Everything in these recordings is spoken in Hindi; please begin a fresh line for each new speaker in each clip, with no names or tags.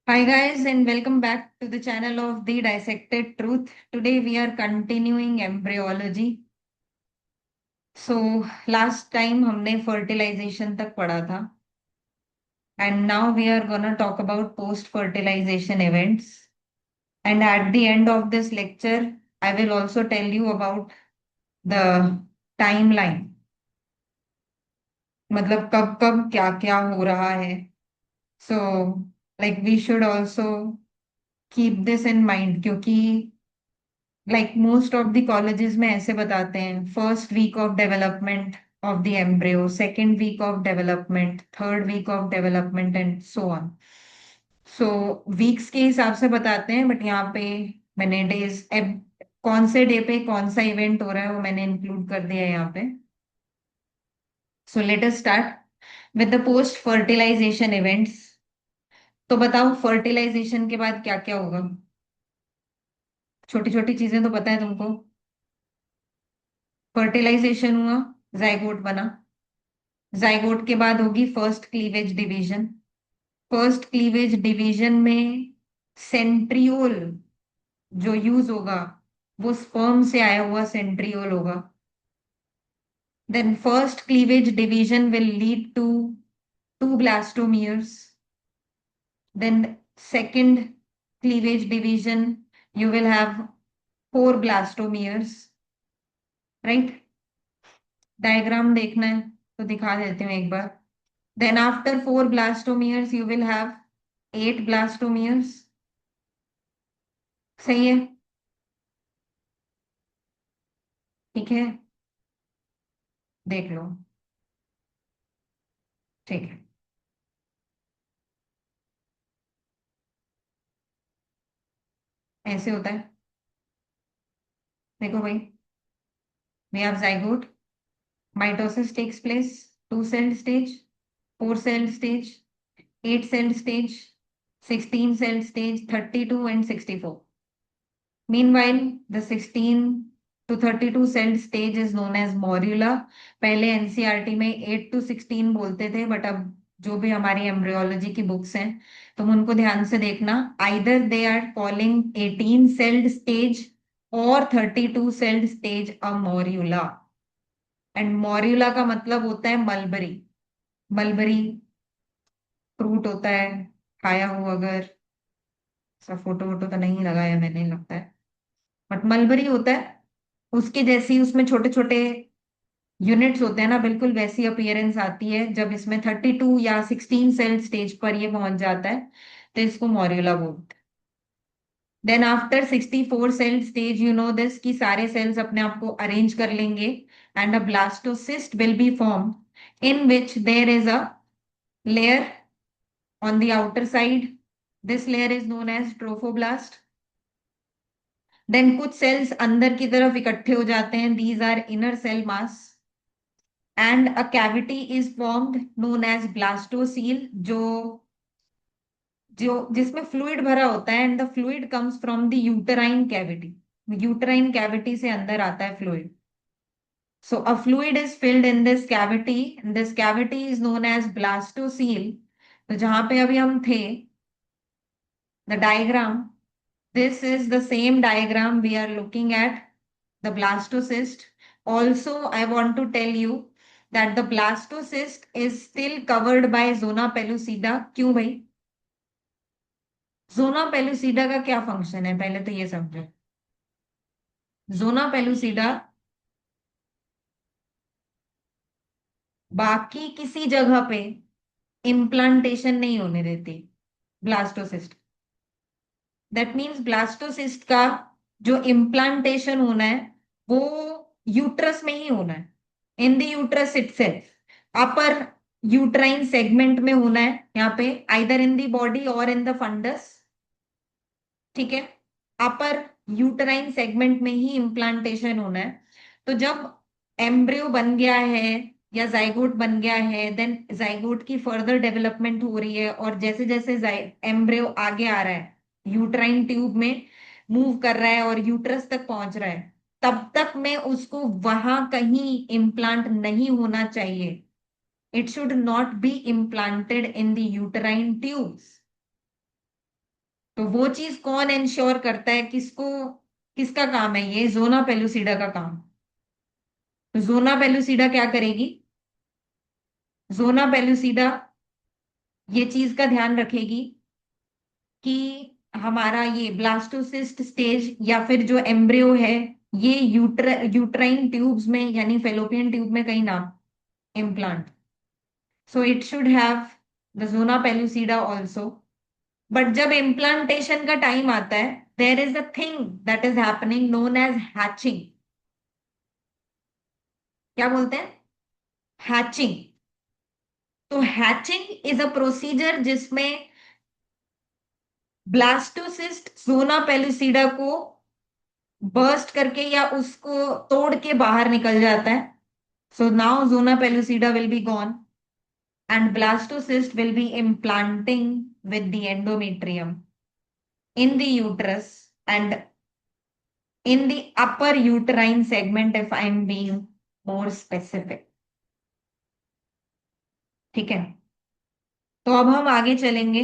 Hi guys and welcome back to the channel of The Dissected Truth. Today we are continuing embryology. So last time हमने fertilization तक पढ़ा था and now we are gonna talk about post-fertilization events. And at the end of this lecture, I will also tell you about the timeline. मतलब कब कब क्या क्या हो रहा है. So like we should also keep this in mind क्योंकि like most of the colleges में ऐसे बताते हैं first week of development of the embryo, second week of development, third week of development and so on. So weeks के हिसाब से बताते हैं बट यहाँ पे मैंने डेज कौन से डे पे कौन सा इवेंट हो रहा है वो मैंने इंक्लूड कर दिया है यहाँ पे. So let us start with the post fertilisation events. तो बताओ फर्टिलाइजेशन के बाद क्या क्या होगा. छोटी छोटी चीजें तो पता है तुमको. फर्टिलाइजेशन हुआ, जाइगोट बना. जाइगोट के बाद होगी first cleavage division. First cleavage division में सेंट्रियोल जो यूज होगा वो स्पर्म से आया हुआ सेंट्रियोल होगा. Then first cleavage division will lead to two blastomeres. Then second cleavage division you will have four blastomeres, right? Diagram देखना है तो दिखा देती हूँ एक बार. Then after four blastomeres, you will have eight blastomeres. सही है. ठीक है. देख लो. ठीक है. ऐसे होता है. देखो भाई. We have zygote. Mitosis takes place. Two cell stage, four cell stage, eight cell stage, 16 cell stage, 32 and 64. Meanwhile, the 16 to 32 cell stage is known as morula. पहले एनसीईआरटी में 8 to 16 बोलते थे बट अब जो भी हमारी एम्ब्रियोलॉजी की बुक्स हैं तुम उनको ध्यान से देखना. Either they are calling 18 celled stage और 32 celled stage a morula. And morula का मतलब होता है मलबरी. मलबरी फ्रूट होता है. खाया हो अगर. सब फोटो वोटो तो नहीं लगाया मैंने लगता है बट मलबरी होता है. उसके जैसी उसमें छोटे छोटे यूनिट्स होते हैं ना, बिल्कुल वैसी अपीयरेंस आती है जब इसमें 32 या 16 सेल स्टेज पर ये पहुंच जाता है तो इसको मॉर्यूला बोलते हैं. Then after 64 cell stage you know this कि सारे सेल्स अपने आप को अरेंज कर लेंगे and a blastocyst will be form in which there is a layer on the outer side. This layer is known as trophoblast. Then कुछ सेल्स अंदर की तरफ इकट्ठे हो जाते हैं. These are inner cell mass and a cavity is formed known as blastocoel जो जो जिसमें फ्लूइड भरा होता है and the fluid comes from the uterine cavity. Uterine cavity से अंदर आता है fluid. So a fluid is filled in this cavity. This cavity is known as blastocoel. तो जहां पे अभी हम थे, the diagram, this is the same diagram we are looking at the blastocyst. Also, I want to tell you that the blastocyst is still covered by zona pellucida. क्यों भाई. जोना पेलुसिडा का क्या फंक्शन है पहले तो ये समझो. जोना पेलुसिडा बाकी किसी जगह पे इम्प्लांटेशन नहीं होने देती ब्लास्टोसिस्ट. दैट मीन्स ब्लास्टोसिस्ट का जो इम्प्लांटेशन होना है वो यूट्रस में ही होना है. In the uterus itself upper uterine segment में होना है. यहाँ पे आइदर इन द बॉडी और इन द फंडस. ठीक है. अपर यूट्राइन सेगमेंट में ही इम्प्लांटेशन होना है. तो जब एम्ब्रियो बन गया है या जाइगोट बन गया है देन जाइगोट की फर्दर डेवलपमेंट हो रही है और जैसे जैसे एम्ब्रियो आगे आ रहा है यूट्राइन ट्यूब में मूव कर रहा है और यूट्रस तक पहुंच रहा है तब तक में उसको वहां कहीं इम्प्लांट नहीं होना चाहिए. It should not be implanted in the uterine tubes. तो वो चीज कौन इंश्योर करता है, किसको, किसका काम है, ये जोना पेलुसिडा का काम। तो जोना पेलुसिडा क्या करेगी, जोना पेलुसिडा ये चीज का ध्यान रखेगी कि हमारा ये ब्लास्टोसिस्ट स्टेज या फिर जो एम्ब्रियो है, ये यूट्राइन ट्यूब्स में यानी फेलोपियन ट्यूब में कहीं ना implant. So it should have the zona pellucida also. But जब इम्प्लांटेशन का टाइम आता है, there is a thing that is happening known as hatching. क्या बोलते हैं, हैचिंग। तो हैचिंग इज अ प्रोसीजर जिसमें ब्लास्टोसिस्ट जोना पेलुसिडा को बर्स्ट करके या उसको तोड़ के बाहर निकल जाता है। So now zona pellucida will be gone and blastocyst will be implanting with the endometrium in the uterus and in the upper uterine segment if I'm being more specific. ठीक है, तो अब हम आगे चलेंगे।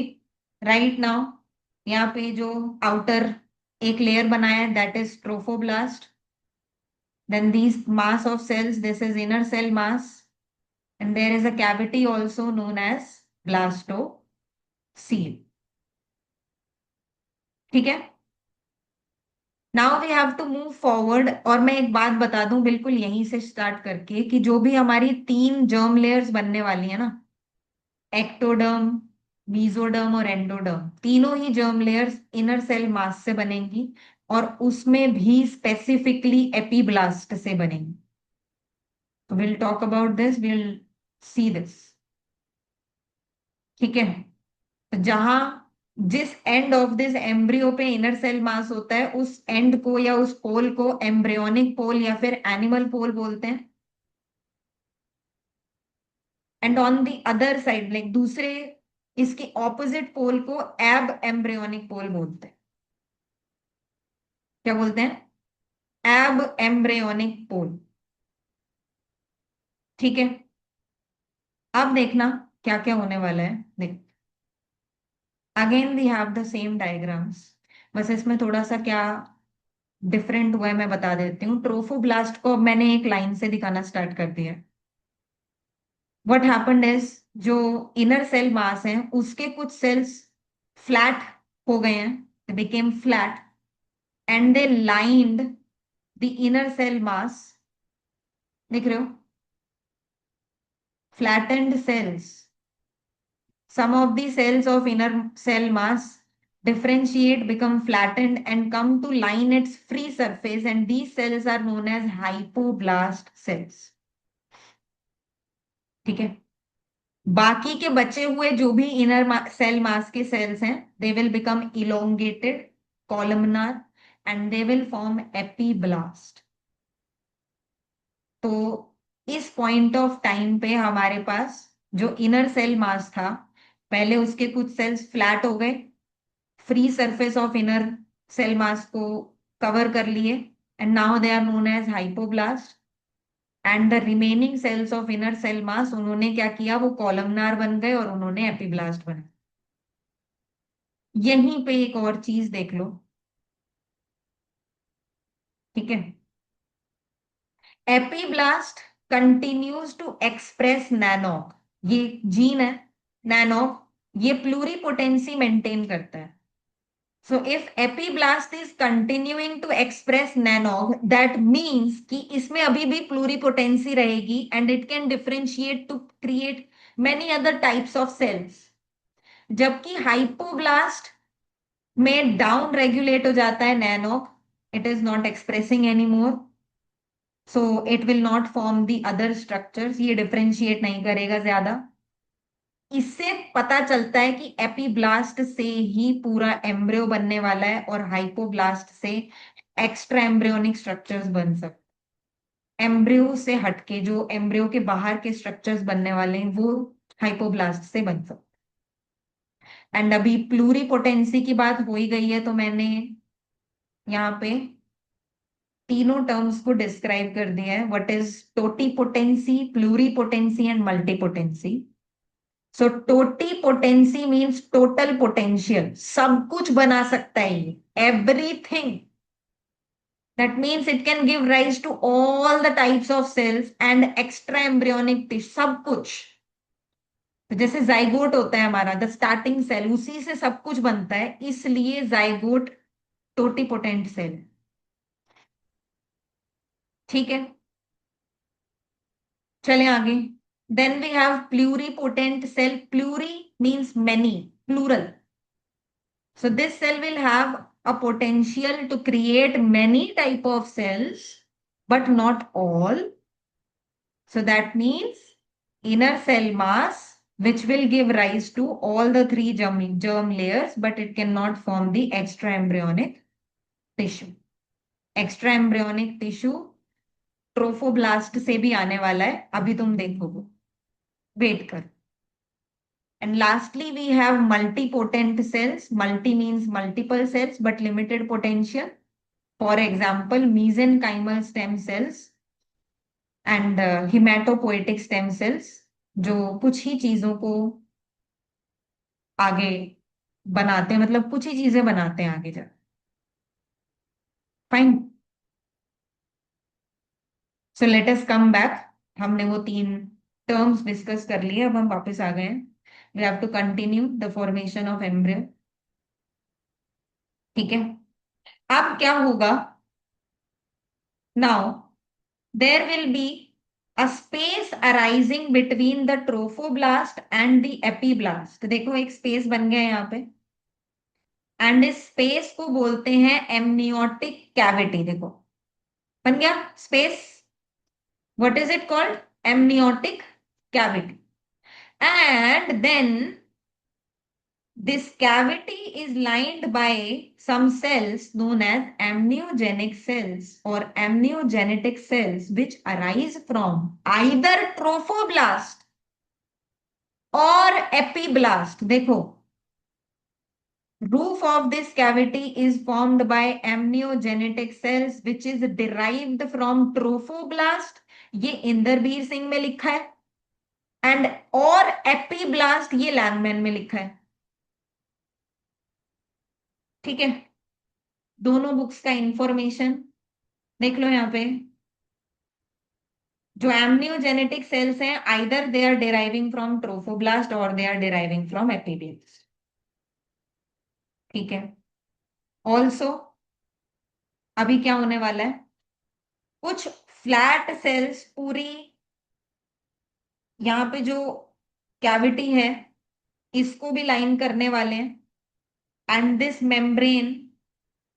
राइट नाउ यहाँ पे जो आउटर एक लेयर बनाया है that is trophoblast, then these mass of cells, this is inner cell mass, and there is a cavity also known as blastocoel. ठीक है, now we have to move forward. और मैं एक बात बता दूं बिल्कुल यहीं से स्टार्ट करके कि जो भी हमारी तीन जर्म लेयर्स बनने वाली है ना, एक्टोडर्म, मीजोडर्म और एंडोडर्म, तीनों ही germ layers inner cell mass से बनेंगी और उसमें भी स्पेसिफिकली एपीब्लास्ट से बनेंगी। तो will talk about this, will see this. ठीक है, तो जहां जिस एंड ऑफ दिस एम्ब्रियो पे इनर सेल मास होता है उस एंड को या उस पोल को एम्ब्रियोनिक पोल या फिर एनिमल पोल बोलते हैं। And on the other side like दूसरे इसके ऑपोजिट पोल को एब एम्ब्रियोनिक पोल बोलते हैं। क्या बोलते हैं, एब एम्ब्रियोनिक पोल। ठीक है, अब देखना क्या क्या होने वाला है। देख, again we have the same diagrams, बस इसमें थोड़ा सा क्या डिफरेंट हुआ है मैं बता देती हूँ। ट्रोफोब्लास्ट को अब मैंने एक लाइन से दिखाना स्टार्ट कर दिया। व्हाट हैपेंड इज, जो इनर सेल मास है उसके कुछ सेल्स फ्लैट हो गए हैं, they became flat and they lined the inner cell mass. देख रहे हो, flattened cells, some of the cells of inner cell mass differentiate, become flattened and come to line its free surface, and these cells are known as hypoblast cells. ठीक है, बाकी के बचे हुए जो भी इनर सेल मास के सेल्स हैं, they will become elongated, columnar and they will form epiblast. तो इस पॉइंट ऑफ टाइम पे हमारे पास जो इनर सेल मास था, पहले उसके कुछ सेल्स फ्लैट हो गए, free surface of inner cell mass को कवर कर लिए, and now they are known as hypoblast. And the remaining cells of inner cell mass उन्होंने क्या किया, वो कॉलमनार बन गए और उन्होंने एपीब्लास्ट बना। यहीं पे एक और चीज देख लो। ठीक है, एपीब्लास्ट कंटिन्यूज टू एक्सप्रेस नैनोक, ये जीन है नैनोक, ये प्लूरिपोटेंसी मेंटेन करता है। So if epiblast is continuing to express nanog, that means कि इसमें अभी भी pluripotency रहेगी and it can differentiate to create many other types of cells. जबकि hypoblast में down regulate हो जाता है nanog, it is not expressing anymore, so it will not form the other structures, ये differentiate नहीं करेगा ज्यादा। इससे पता चलता है कि एपीब्लास्ट से ही पूरा एम्ब्रियो बनने वाला है और हाइपोब्लास्ट से एक्स्ट्रा एम्ब्रियोनिक स्ट्रक्चर्स बन सकते। एम्ब्रियो से हटके जो एम्ब्रियो के बाहर के स्ट्रक्चर्स बनने वाले हैं वो हाइपोब्लास्ट से बन सकते। एंड अभी प्लूरिपोटेंसी की बात हो ही गई है तो मैंने यहाँ पे तीनों टर्म्स को डिस्क्राइब कर दिया है, व्हाट इज टोटीपोटेंसी, प्लूरिपोटेंसी एंड मल्टीपोटेंसी। सो टोटी पोटेंसी मीन्स टोटल पोटेंशियल, सब कुछ बना सकता है ये, everything. That means it can give rise to all the types of cells and extra embryonic tissue, सब कुछ. तो जैसे जाइगोट होता है हमारा, द स्टार्टिंग सेल, उसी से सब कुछ बनता है, इसलिए जाइगोट टोटीपोटेंट सेल. ठीक है, चले आगे. Then we have pluripotent cell. Pluri means many, plural. So this cell will have a potential to create many type of cells, but not all. So that means inner cell mass, which will give rise to all the three germ layers, but it cannot form the extra embryonic tissue. Extra embryonic tissue trophoblast से भी आने वाला है, अभी तुम देखोगे, वेट कर. And lastly, we have multipotent cells. Multi means multiple cells, but limited potential. For example, mesenchymal stem cells and hematopoietic stem cells, जो कुछ ही चीजों को आगे बनाते हैं, मतलब कुछ ही चीजें बनाते हैं आगे जा. फाइन. सो लेट अस कम बैक. हमने वो तीन टर्म्स डिस्कस कर लिए, अब हम वापस आ गए हैं. We have to continue the formation of embryo. ठीक है, अब क्या होगा. Now there will be a space arising between the trophoblast and the epiblast. देखो एक स्पेस बन गया यहाँ पे, एंड इस स्पेस को बोलते हैं एमनियोटिक कैविटी. देखो बन गया space. What is it called? Amniotic cavity. And then this cavity is lined by some cells known as amniogenic cells or amniogenetic cells, which arise from either trophoblast or epiblast. देखो, roof of this cavity is formed by amniogenetic cells which is derived from trophoblast. ये इंदरबीर सिंह में लिखा है. एंड और एपीब्लास्ट ये लैंगमैन में लिखा है. ठीक है, दोनों बुक्स का इंफॉर्मेशन देख लो यहाँ पे. जो एमनियोजेनेटिक सेल्स हैं, either they are deriving from trophoblast और they are deriving from epiblast. ठीक है, ऑल्सो अभी क्या होने वाला है, कुछ फ्लैट सेल्स पूरी यहाँ पे जो कैविटी है इसको भी लाइन करने वाले हैं. And this membrane,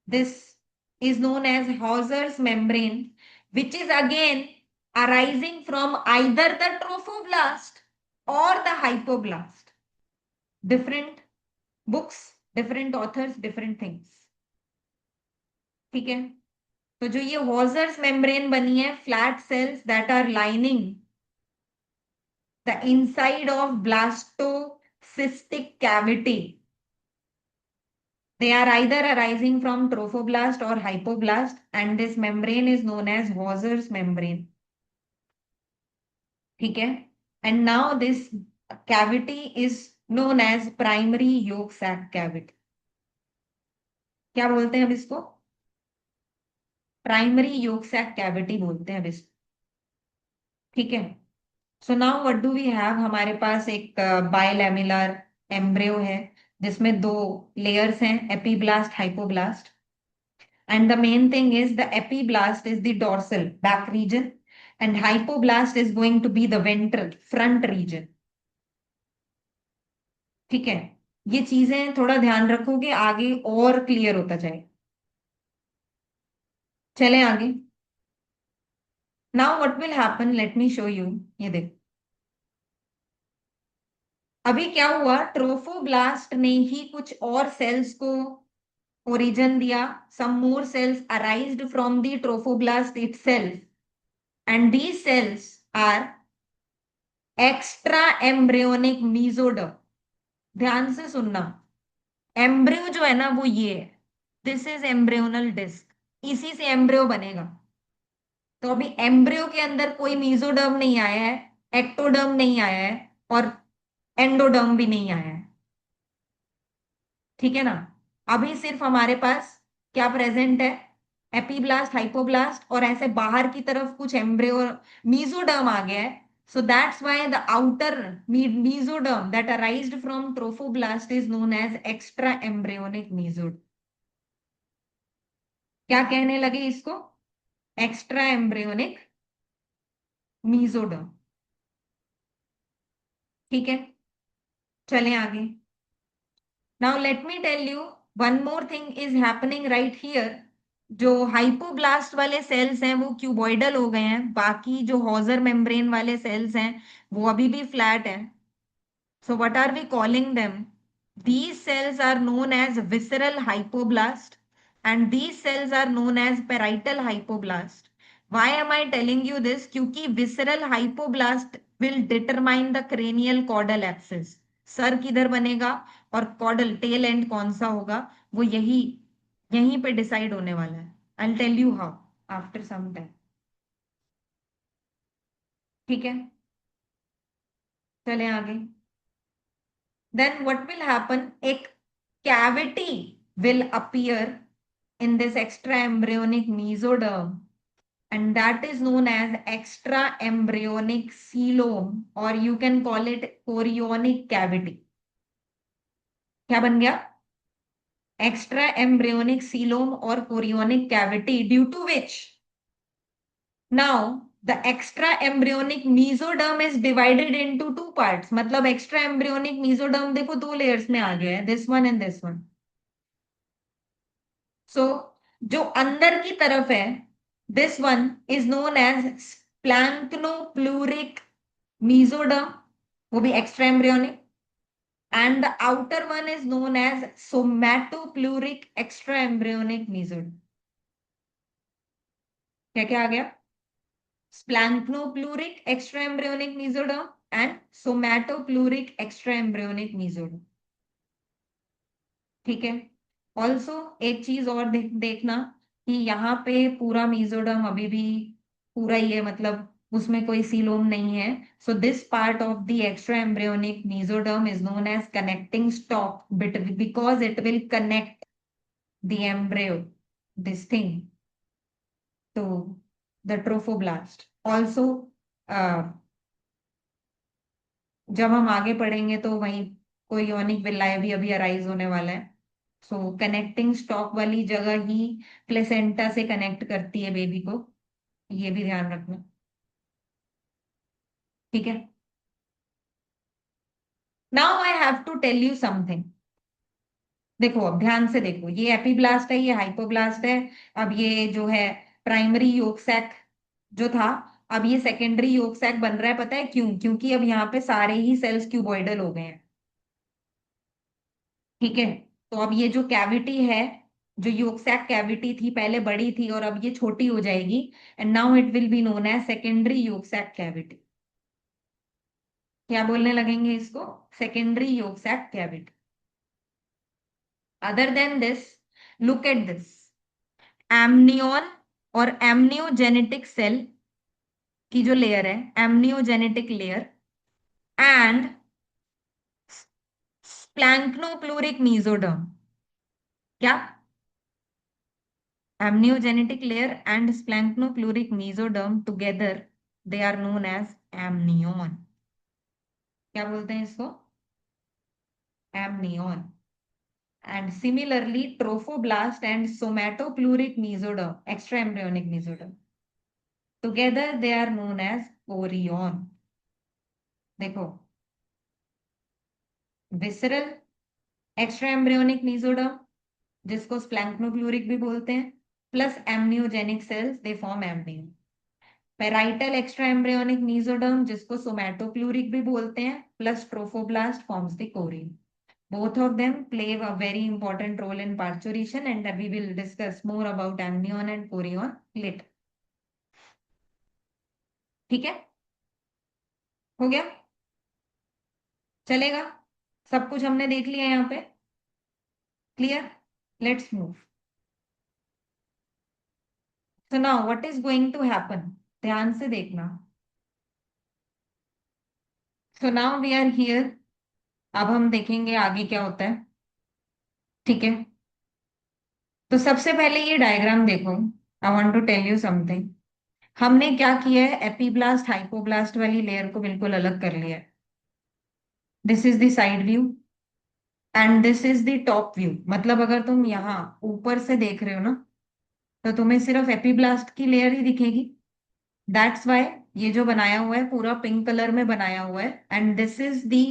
this is known as Hauser's membrane, which is again arising from either the trophoblast or the hypoblast. Different books, different authors, different things. ठीक है, तो जो ये Hauser's membrane बनी है, flat cells that are lining the inside of blastocystic cavity, they are either arising from trophoblast or hypoblast, and this membrane is known as Hauser's membrane. ठीक है, and now this cavity is known as primary yolk sac cavity. क्या बोलते हैं अब इसको? प्राइमरी yolk sac cavity बोलते हैं अब इसको. ठीक है, so now what do we have. हमारे पास एक बायलैमिलर एम्ब्रियो है जिसमें दो लेयर्स हैं, epiblast, hypoblast. And the main thing is the epiblast is the dorsal back region and hypoblast is going to be the ventral front region. ठीक है, ये चीजें थोड़ा ध्यान रखोगे, आगे और क्लियर होता जाए. चले आगे. Now what will happen, let me show you. ये देख, अभी क्या हुआ, ट्रोफोब्लास्ट ने ही कुछ और सेल्स को ओरिजिन दिया. some more cells arised from the trophoblast itself and these cells are extra embryonic mesoderm. ध्यान से सुनना, एम्ब्रियो जो है ना वो ये है, दिस इज एम्ब्रियोनल डिस्क, इसी से एम्ब्रियो बनेगा. तो अभी एम्ब्रियो के अंदर कोई मीजोडर्म नहीं आया है, एक्टोडर्म नहीं आया है, और एंडोडर्म भी नहीं आया है। ठीक है ना। अभी सिर्फ हमारे पास क्या प्रेजेंट है, एपीब्लास्ट, हाइपोब्लास्ट, और ऐसे बाहर की तरफ कुछ एम्ब्रियो, मीजोडर्म आ गया है। So that's why the outer mesoderm that arised from trophoblast is known as extra embryonic mesoderm। क्या कहने लगे इसको? Extra embryonic mesoderm. ठीक है, चलें आगे। Now let me tell you one more thing is happening right here. जो हाइपोब्लास्ट वाले सेल्स हैं वो क्यूबॉइडल हो गए हैं, बाकी जो हॉजर मेम्ब्रेन वाले सेल्स हैं वो अभी भी फ्लैट हैं। So what are we calling them? These cells are known as visceral hypoblast and these cells are known as parietal hypoblast. Why am I telling you this? क्योंकि visceral hypoblast will determine the cranial caudal axis। Sir किधर बनेगा और कॉडल टेल एंड कौन सा होगा, वो यही यहीं पे डिसाइड होने वाला है। I'll tell you how after some time। ठीक है, चले आगे। Then what will happen? A cavity will appear in this extra embryonic mesoderm, and that is known as extra embryonic coelom, or you can call it chorionic cavity। क्या बन गया? Extra embryonic coelom or chorionic cavity, due to which now the extra embryonic mesoderm is divided into two parts। मतलब extra embryonic mesoderm देखो दो layers में आ गया है, this one and this one। सो जो अंदर की तरफ है, this one is known as splanchnopleuric mesoderm, वो भी extra embryonic. And the outer one is known as somatopleuric extra embryonic mesoderm. क्या क्या आ गया? Splanchnopleuric extra embryonic mesoderm and somatopleuric extra embryonic mesoderm. ठीक है। ऑल्सो एक चीज और देखना कि यहाँ पे पूरा मीजोडर्म अभी भी पूरा ही है, मतलब उसमें कोई सीलोम नहीं है। So this part of the extra embryonic mesoderm is known as connecting stalk bit because it will connect the embryo, this thing, to the trophoblast. Also जब हम आगे पढ़ेंगे तो वहीं कोई योनिक विलाय भी अभी अराइज होने वाला है। सो कनेक्टिंग स्टॉक वाली जगह ही प्लेसेंटा से कनेक्ट करती है बेबी को, ये भी ध्यान रखना। ठीक है। Now I have to tell you something. देखो अब ध्यान से देखो, ये एपीब्लास्ट है, ये हाइपोब्लास्ट है। अब ये जो है प्राइमरी योग सैक जो था, अब ये सेकेंडरी योग सैक बन रहा है। पता है क्यों? क्योंकि अब यहाँ पे सारे ही सेल्स क्यूबॉइडल हो गए हैं। ठीक है। तो अब ये जो कैविटी है, जो योगसैक कैविटी थी पहले बड़ी थी और अब ये छोटी हो जाएगी, and now it will be known as secondary yolk sac cavity. क्या बोलने लगेंगे इसको? Secondary yolk sac cavity. Other than this, look at this, amnion और एमनियोजेनेटिक सेल की जो लेयर है, amniogenetic layer and splanchnopleuric mesoderm. क्या? Amniogenetic layer and splanchnopleuric mesoderm together, they are known as amnion। क्या बोलते हैं इसको? Amnion। And similarly, trophoblast and somatopleuric mesoderm, extra embryonic mesoderm, together they are known as chorion। देखो, visceral extra embryonic mesoderm, जिसको स्प्लैंक्नोप्लूरिक भी बोलते हैं, plus amniogenic sales, they form amnion. Parietal extra embryonic mesoderm, जिसको सोमैटोप्लूरिक भी बोलते हैं, plus trophoblast forms the Korean. Both of them play a very important role in parturition and we will discuss more about amnion and chorion later। ठीक है, हो गया? चलेगा? सब कुछ हमने देख लिया यहाँ पे, clear? Let's move. So now what is going to happen, ध्यान से देखना। So now we are here अब हम देखेंगे आगे क्या होता है। ठीक है, तो सबसे पहले ये डायग्राम देखो। I want to tell you something. हमने क्या किया है, एपीब्लास्ट हाइपोब्लास्ट वाली लेयर को बिल्कुल अलग कर लिया है। This is the side view and this is the top view. मतलब अगर तुम यहाँ ऊपर से देख रहे हो ना, तो तुम्हें सिर्फ एपीब्लास्ट की लेयर ही दिखेगी। दैट्स वाई ये जो बनाया हुआ है पूरा पिंक कलर में बनाया हुआ है, and this is the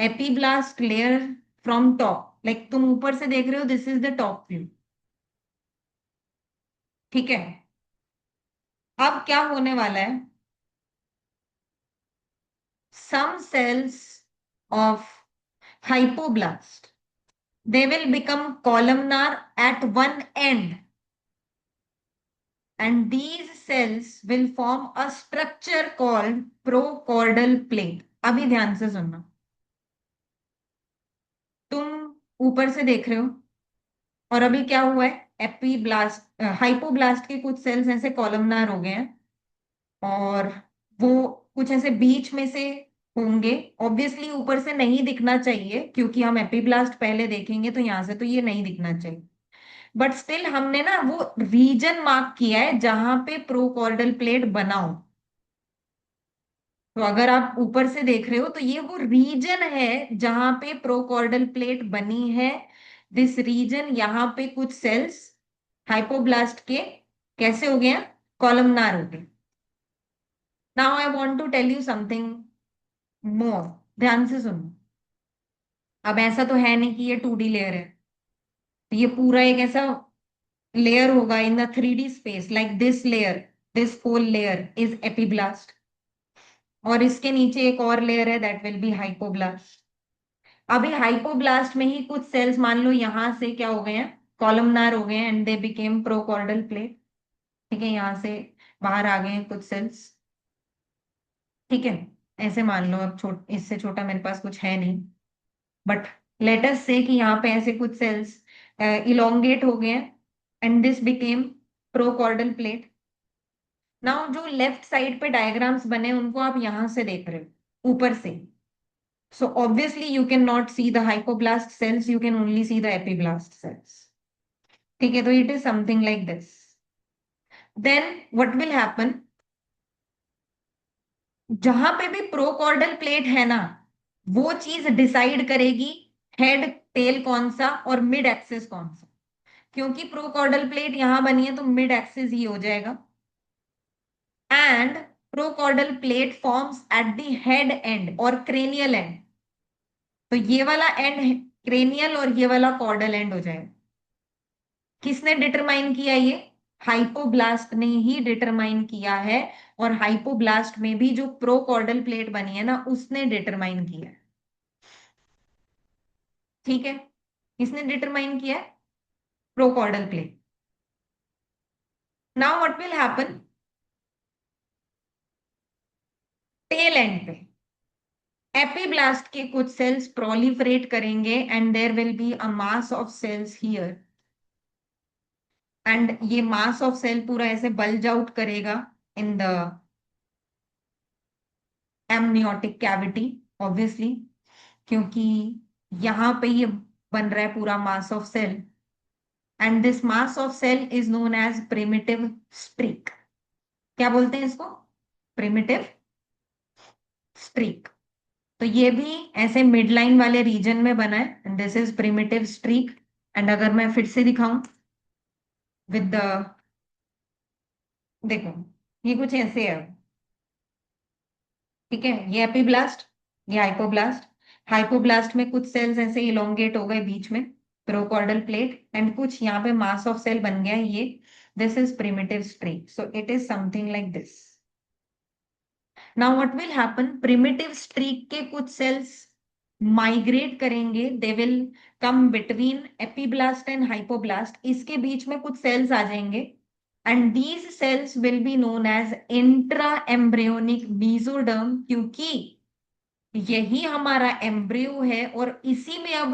epiblast layer from top. Like तुम ऊपर से देख रहे हो, this is the top view. ठीक है, अब क्या होने वाला है, some cells of hypoblast, they will become columnar at one end, and these cells will form a structure called prochordal plate. अभी ध्यान से सुनना। तुम ऊपर से देख रहे हो, और अभी क्या हुआ है, एपीब्लास्ट हाइपोब्लास्ट के कुछ सेल्स ऐसे कॉलमनार हो गए हैं, और वो कुछ ऐसे बीच में से होंगे। ऑब्वियसली ऊपर से नहीं दिखना चाहिए, क्योंकि हम एपीब्लास्ट पहले देखेंगे तो यहां से तो ये नहीं दिखना चाहिए। बट स्टिल हमने ना वो रीजन मार्क किया है जहां पे प्रोकॉर्डल प्लेट बना हो। तो अगर आप ऊपर से देख रहे हो तो ये वो रीजन है जहां पे प्रोकॉर्डल प्लेट बनी है। दिस रीजन, यहाँ पे कुछ सेल्स हाइपोब्लास्ट के कैसे हो गए हैं, कॉलमनार हो गए। Now I want to tell you something more. ध्यान से सुनो। अब ऐसा तो है नहीं कि ये 2D लेयर है, तो ये पूरा एक ऐसा लेयर होगा in the 3D space. Like this layer, this whole layer is epiblast, और इसके नीचे एक और लेयर है, दैट विल बी हाइपोब्लास्ट। अभी हाइपोब्लास्ट में ही कुछ सेल्स मान लो यहां से क्या हो गए हैं, कॉलमनार हो गए हैं, and they became prochordal plate. ठीक है, यहां से बाहर आ गए हैं कुछ सेल्स। ठीक है, ऐसे मान लो। अब इससे छोटा मेरे पास कुछ है नहीं, बट लेट अस से कि यहाँ पे ऐसे कुछ सेल्स इलोंगेट हो गए हैं, and this became prochordal plate. Now जो लेफ्ट साइड पे डायग्राम्स बने उनको आप यहां से देख रहे हो ऊपर से। So obviously you can not see the hypoblast cells, you can only see the epiblast cells. ठीक है, तो it is something like this. Then what will happen, जहां पे भी प्रोकॉर्डल प्लेट है ना, वो चीज डिसाइड करेगी हेड टेल कौन सा और मिड एक्सिस कौन सा। क्योंकि प्रोकॉर्डल प्लेट यहां बनी है तो मिड एक्सिस ही हो जाएगा। And prochordal plate forms at the head end और क्रेनियल एंड। तो ये वाला एंड क्रेनियल और ये वाला कॉर्डल एंड हो जाएगा। किसने डिटरमाइन किया ये, हाइपोब्लास्ट ने ही डिटरमाइन किया है। और हाइपोब्लास्ट में भी जो प्रोकॉर्डल प्लेट बनी है ना, उसने डिटरमाइन किया है। ठीक है, किसने डिटरमाइन किया है, prochordal plate. Now what will happen, tail end पे एपिब्लास्ट के कुछ सेल्स प्रोलिफरेट करेंगे, and there will be a mass of cells here. And ये मास ऑफ सेल पूरा ऐसे बल्ज आउट करेगा in the amniotic cavity, obviously, क्योंकि यहाँ पे ये बन रहा है पूरा mass of cell. And this mass of cell is known as primitive streak. क्या बोलते हैं इसको, प्रिमिटिव स्ट्रीक। तो ये भी ऐसे मिड लाइन वाले रीजन में बना है, and this is primitive streak. And अगर मैं फिर से दिखाऊं विद द, देखो ये कुछ ऐसे है। ठीक है, ये एपिब्लास्ट, ये हाइपोब्लास्ट। हाइपोब्लास्ट में कुछ सेल्स ऐसे इलोंगेट हो गए बीच में, प्रोकॉर्डल प्लेट, एंड कुछ यहाँ पे मास ऑफ सेल बन गया ये। This is primitive streak, so it is something like this. Now what will happen, primitive streak के कुछ सेल्स माइग्रेट करेंगे, they will come between epiblast and hypoblast. इसके बीच में कुछ सेल्स आ जाएंगे, and these cells will be known as intra embryonic mesoderm, क्योंकि यही हमारा एम्ब्रियो है और इसी में अब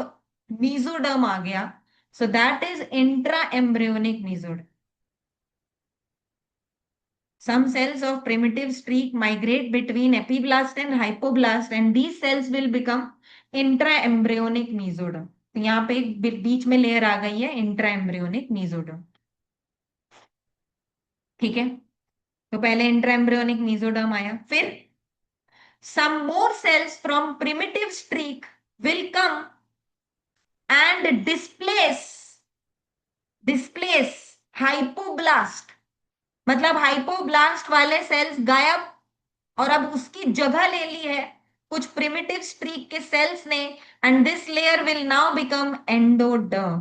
मीजोडर्म आ गया। So that is intra embryonic mesoderm. Some cells of primitive streak migrate between epiblast and hypoblast, and these cells will become intra embryonic mesoderm. तो यहाँ पे एक बीच में लेयर आ गई है इंट्रा एम्ब्रियोनिक मीजोडर्म। ठीक है, तो पहले इंट्रा एम्ब्रियोनिक मीजोडर्म आया, फिर some more cells from primitive streak will come and displace hypoblast। मतलब हाइपोब्लास्ट वाले सेल्स गायब, और अब उसकी जगह ले ली है कुछ प्रिमिटिव स्ट्रीक के सेल्स ने, and this layer will now become endoderm.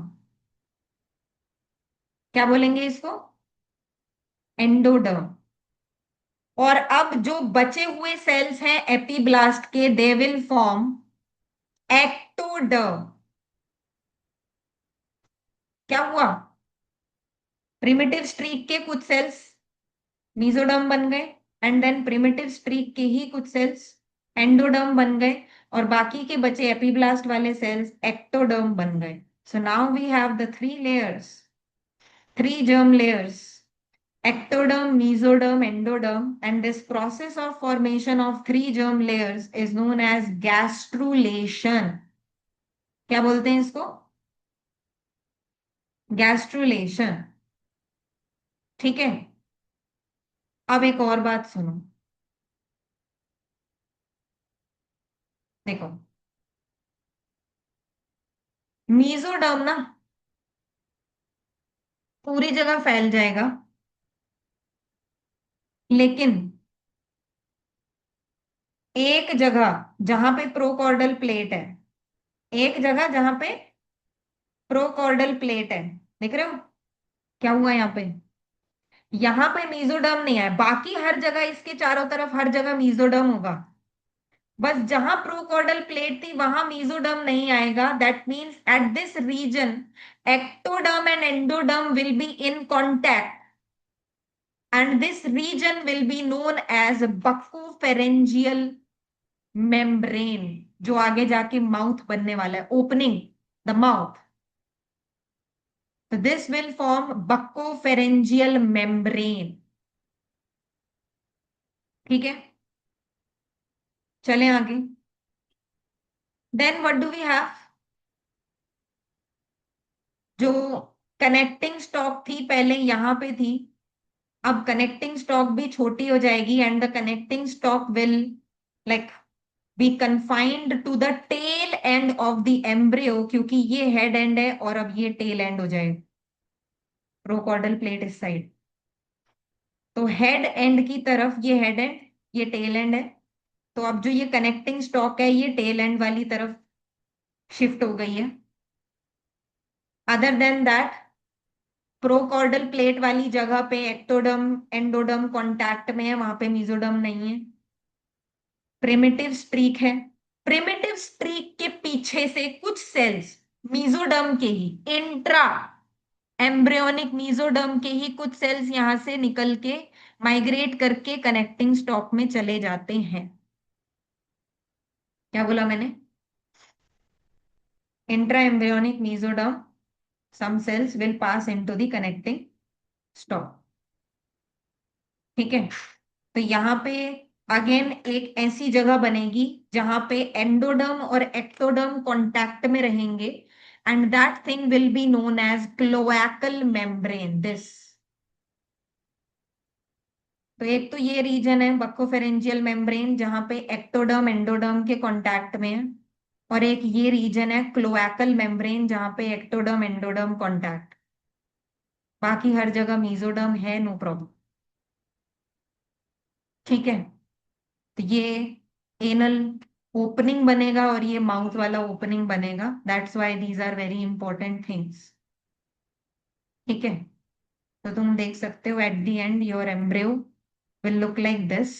क्या बोलेंगे इसको? एंडोडर्म। और अब जो बचे हुए सेल्स हैं एपीब्लास्ट के, दे विल फॉर्म एक्टोडर्म। क्या हुआ? प्रिमिटिव स्ट्रीक के कुछ सेल्स मीजोडर्म बन गए, एंड देन प्रिमिटिव स्ट्रीक के ही कुछ सेल्स एंडोडर्म बन गए, और बाकी के बचे एपीब्लास्ट वाले सेल्स एक्टोडर्म बन गए। So now we have the three layers, three germ layers: ectoderm, mesoderm, endoderm, and this process of formation of three germ layers is known as gastrulation। क्या बोलते हैं इसको? गैस्ट्रुलेशन। ठीक है, अब एक और बात सुनो। देखो, मीजोडर्म ना पूरी जगह फैल जाएगा, लेकिन एक जगह जहां पे प्रोकॉर्डल प्लेट है, एक जगह जहां पे प्रोकॉर्डल प्लेट है, देख रहे हो क्या हुआ यहाँ पे? यहाँ पे मीजोडर्म नहीं है, बाकी हर जगह इसके चारों तरफ हर जगह मीजोडर्म होगा। बस जहां प्रोकॉर्डल प्लेट थी वहां मीजोडर्म नहीं आएगा। That means at this region ectoderm and endoderm will be in contact, and this region will be known as buccopharyngeal membrane, जो आगे जाके माउथ बनने वाला है, ओपनिंग द माउथ। तो this will form buccopharyngeal membrane. ठीक है, चलें आगे। Then what do we have? जो कनेक्टिंग स्टॉक थी पहले यहां पे थी, अब कनेक्टिंग स्टॉक भी छोटी हो जाएगी, and the connecting stalk will like be confined to the tail end of the embryo, क्योंकि ये हेड एंड है और अब ये टेल एंड हो जाएगा, प्रोकॉर्डल प्लेट इस साइड। तो हेड एंड की तरफ ये हेड एंड, ये टेल एंड है। तो अब जो ये कनेक्टिंग स्टॉक है ये टेल एंड वाली तरफ शिफ्ट हो गई है। अदर देन दैट, प्रोकॉर्डल प्लेट वाली जगह पे एक्टोडर्म एंडोडर्म कॉन्टैक्ट में है, वहां पे मीजोडर्म नहीं है। प्रिमिटिव स्ट्रीक है, प्रिमिटिव स्ट्रीक के पीछे से कुछ सेल्स मीजोडर्म के ही, इंट्रा एम्ब्रियोनिक मीजोडर्म के ही कुछ सेल्स यहां से निकल के माइग्रेट करके कनेक्टिंग स्टॉक में चले जाते हैं। क्या बोला मैंने? Intra embryonic mesoderm, some cells will pass into the connecting stalk। ठीक है, तो यहाँ पे अगेन एक ऐसी जगह बनेगी जहां पे एंडोडर्म और एक्टोडर्म कांटेक्ट में रहेंगे, and that thing will be known as cloacal membrane. This, तो एक तो ये रीजन है बक्कोफेरेंजियल मेम्ब्रेन जहां पे एक्टोडर्म एंडोडर्म के कांटेक्ट में है, और एक ये रीजन है क्लोएकल मेम्ब्रेन जहां पे एक्टोडर्म एंडोडर्म कांटेक्ट। बाकी हर जगह मीजोडर्म है, नो प्रॉब्लम। ठीक है, तो ये एनल ओपनिंग बनेगा और ये माउथ वाला ओपनिंग बनेगा। That's why these are very important things. ठीक है, तो तुम देख सकते हो at the end your embryo will look like this.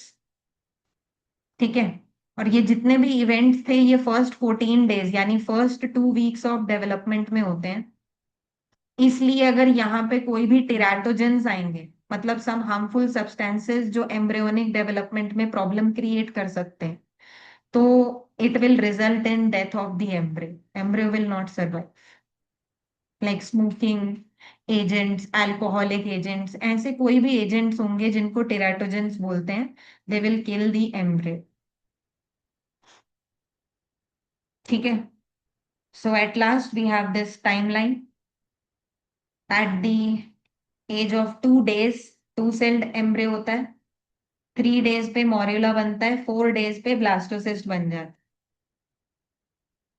ठीक है, और ये जितने भी इवेंट्स थे ये फर्स्ट 14 डेज यानी फर्स्ट 2 वीक्स ऑफ डेवलपमेंट में होते हैं। इसलिए अगर यहाँ पे कोई भी टेराटोजेंस आएंगे, मतलब सम हार्मफुल सब्सटेंसेस जो एम्ब्रियोनिक डेवलपमेंट में प्रॉब्लम क्रिएट कर सकते हैं, तो it will result in death of the embryo. Embryo will not survive, like smoking agents, alcoholic agents, ऐसे कोई भी एजेंट्स होंगे जिनको टेराटोजेंस बोलते हैं, they will kill the embryo। ठीक है. So at last we have this timeline. At the age of 2 days, two celled embryo होता है. 3 days पे मॉर्यूला बनता है. 4 days पे ब्लास्टोसिस्ट बन जाता है.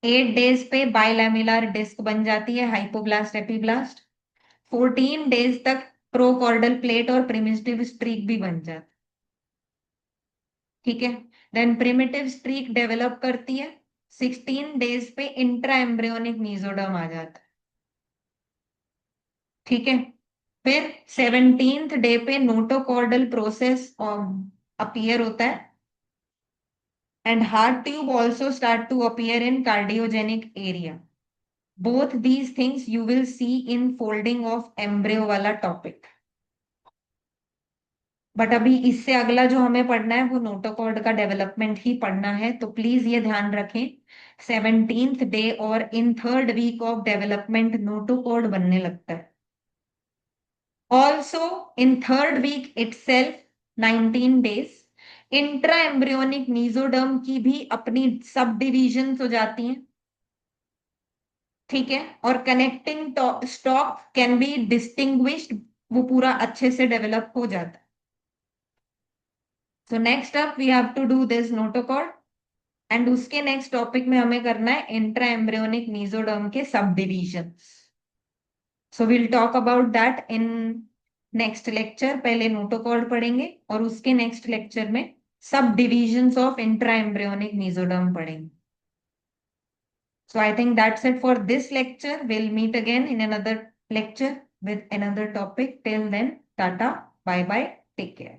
8 days पे बाइलैमिलर डिस्क बन जाती है, हाइपोब्लास्ट एपिब्लास्ट. 14 days तक प्रोकॉर्डल प्लेट और प्रिमिटिव स्ट्रीक भी बन जाता है. ठीक है. देन प्रिमिटिव स्ट्रीक डेवलप करती है. 16 days पे इंट्रा एम्ब्रियोनिक मीजोडर्म आ जाता है. ठीक है. फिर 17th डे पे नोटोकॉर्डल प्रोसेस अपीयर होता है. And heart tube also start to appear in cardiogenic area. Both these things you will see in folding of embryo वाला टॉपिक. बट अभी इससे अगला जो हमें पढ़ना है वो नोटोकॉर्ड का डेवलपमेंट ही पढ़ना है, तो प्लीज ये ध्यान रखें. 17th डे और in 3rd week of development notochord बनने लगता है. Also in 3rd week itself 19 days intra embryonic mesoderm की भी अपनी सब डिविजन हो जाती हैं. ठीक है. और connecting stalk can be distinguished, वो पूरा अच्छे से डेवलप हो जाता है. So next up we have to do this notochord. And उसके नेक्स्ट टॉपिक में हमें करना है इंट्रा एम्ब्रियोनिक मीजोडर्म के subdivisions. So will talk about that in next lecture. पहले नोटोकॉर्ड पढ़ेंगे और उसके नेक्स्ट लेक्चर में subdivisions of intra embryonic mesoderm पढ़ेंगे. So I think that's it for this lecture. We'll meet again in another lecture with another topic. Till then, tata, bye bye, take care.